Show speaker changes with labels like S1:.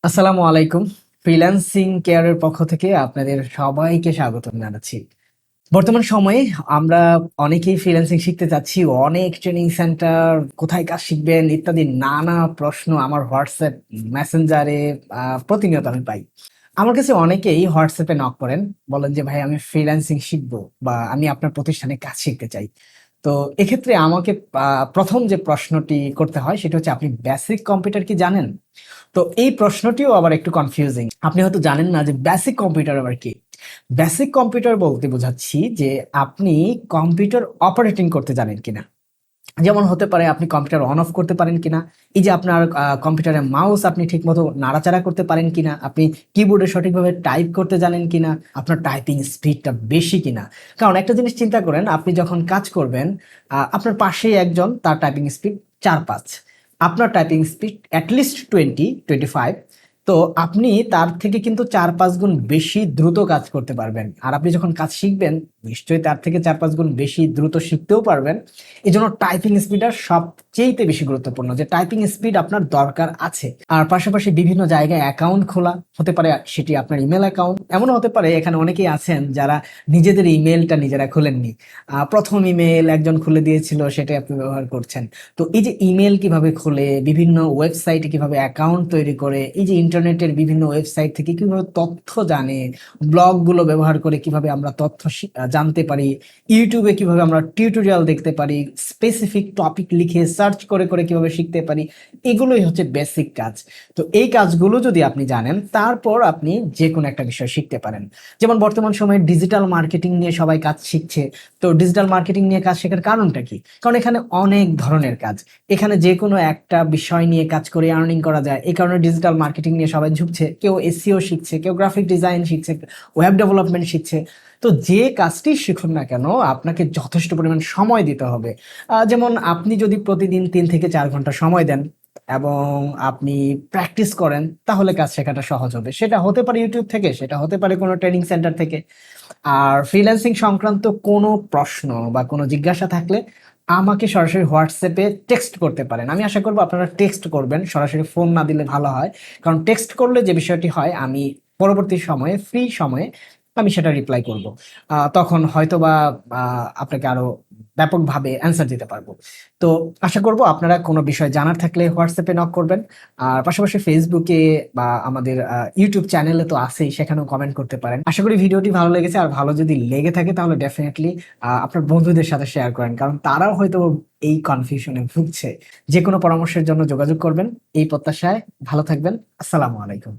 S1: আসসালামু আলাইকুম। ফ্রিল্যান্সিং কেয়ারের পক্ষ থেকে আপনাদের সবাইকে স্বাগতম জানাচ্ছি। বর্তমান সময়ে আমরা অনেকেই ফ্রিল্যান্সিং শিখতে চাচ্ছি। অনেক ট্রেনিং সেন্টার, কোথায় কাজ শিখবেন ইত্যাদি নানা প্রশ্ন আমার হোয়াটসঅ্যাপ মেসেঞ্জারে প্রতিনিয়ত আমি পাই। আমার কাছে অনেকেই হোয়াটসঅ্যাপে নক করেন, বলেন যে ভাই আমি ফ্রিল্যান্সিং শিখবো বা আমি আপনার প্রতিষ্ঠানে কাজ শিখতে চাই। তো এক্ষেত্রে আমাকে প্রথম যে প্রশ্নটি করতে হয় সেটা হচ্ছে, আপনি বেসিক কম্পিউটার কি জানেন? তো এই প্রশ্নটিও আবার একটু কনফিউজিং। আপনি হয়তো জানেন না যে বেসিক কম্পিউটার আবার কি। বেসিক কম্পিউটার বলতে বোঝাচ্ছি যে আপনি কম্পিউটার অপারেটিং করতে জানেন কিনা। যেমন হতে পারে আপনি কম্পিউটার অন অফ করতে পারেন কিনা, এই যে আপনার কম্পিউটারের মাউস আপনি ঠিকমতো নাড়াচাড়া করতে পারেন কিনা, আপনি কিবোর্ডে সঠিকভাবে টাইপ করতে জানেন কিনা, আপনার টাইপিং স্পিডটা বেশি কিনা। কারণ একটা জিনিস চিন্তা করেন, আপনি যখন কাজ করবেন আপনার পাশেই একজন, তার টাইপিং স্পিড 4-5, আপনার টাইপিং স্পিড অ্যাটলিস্ট 20-25। তো আপনি তার থেকে কিন্তু 4-5 গুণ বেশি দ্রুত কাজ করতে পারবেন। আর আপনি যখন কাজ শিখবেন নিশ্চয়ই তার থেকে 4-5 গুণ বেশি দ্রুত শিখতেও পারবেন। এই জন্য টাইপিং স্পিডটা সবচেয়েতে বেশি গুরুত্বপূর্ণ, যে টাইপিং স্পিড আপনার দরকার আছে। আর পাশাপাশি বিভিন্ন জায়গায় অ্যাকাউন্ট খোলা হতে পারে, সেটি আপনার ইমেল অ্যাকাউন্ট, এমনও হতে পারে এখানে অনেকেই আছেন যারা নিজেদের ইমেলটা নিজেরা খুলেননি। প্রথম ইমেল একজন খুলে দিয়েছিল, সেটাই আপনি ব্যবহার করছেন। তো এই যে ইমেল কিভাবে খোলে, বিভিন্ন ওয়েবসাইটে কিভাবে অ্যাকাউন্ট তৈরি করে, এই যে ইন্টারনেটের বিভিন্ন ওয়েবসাইট থেকে কিভাবে তথ্য জানে, ব্লগগুলো ব্যবহার করে কিভাবে আমরা তথ্য জানতে পারি, ইউটিউবে কিভাবে আমরা টিউটোরিয়াল দেখতে পারি, স্পেসিফিক টপিক লিখে সার্চ করে করে কিভাবে শিখতে পারি, এগুলোই হচ্ছে বেসিক কাজ। তো এই কাজগুলো যদি আপনি জানেন, তারপর আপনি যে কোনো একটা বিষয় শিখতে পারেন। যেমন বর্তমান সময়ে ডিজিটাল মার্কেটিং নিয়ে সবাই কাজ শিখছে। তো ডিজিটাল মার্কেটিং নিয়ে কাজ শেখার কারণটা কি? কারণ এখানে অনেক ধরনের কাজ, এখানে যে কোনো একটা বিষয় নিয়ে কাজ করে আর্নিং করা যায়। এই কারণে ডিজিটাল মার্কেটিং নিয়ে সবাই ঝুঁকছে, কেউ এসইও শিখছে, কেউ গ্রাফিক ডিজাইন শিখছে, ওয়েব ডেভেলপমেন্ট শিখছে। তো যে কাজটি শিখুন না কেন, আপনাকে যথেষ্ট পরিমাণ সময় দিতে হবে। যেমন আপনি যদি প্রতিদিন 3 থেকে 4 ঘন্টা সময় দেন এবং আপনি প্র্যাকটিস করেন, তাহলে কাজ শেখাটা সহজ হবে। সেটা হতে পারে ইউটিউব থেকে, সেটা হতে পারে কোনো ট্রেনিং সেন্টার থেকে। আর ফ্রিল্যান্সিং সংক্রান্ত কোনো প্রশ্ন বা কোনো জিজ্ঞাসা থাকলে আমাকে সরাসরি হোয়াটসঅ্যাপে টেক্সট করতে পারেন। আমি আশা করবো আপনারা টেক্সট করবেন, সরাসরি ফোন না দিলে ভালো হয়। কারণ টেক্সট করলে যে বিষয়টি হয়, আমি পরবর্তী সময়ে ফ্রি সময়ে আমি সেটা রিপ্লাই করব। তখন হয়তোবা আপনাকে আরো ব্যাপকভাবে অ্যান্সার দিতে পারবো। তো আশা করব আপনারা কোনো বিষয় জানার থাকলে হোয়াটসঅ্যাপে নক করবেন। আর পাশাপাশি ফেসবুকে বা আমাদের ইউটিউব চ্যানেলে তো আছেই, সেখানেও কমেন্ট করতে পারেন। আশা করি ভিডিওটি ভালো লেগেছে। আর ভালো যদি লেগে থাকে তাহলে ডেফিনেটলি আপনার বন্ধুদের সাথে শেয়ার করেন, কারণ তারাও হয়তো এই কনফিউশনে ভুগছে। যে কোনো পরামর্শের জন্য যোগাযোগ করবেন এই প্রত্যাশায়। ভালো থাকবেন। আসসালামু আলাইকুম।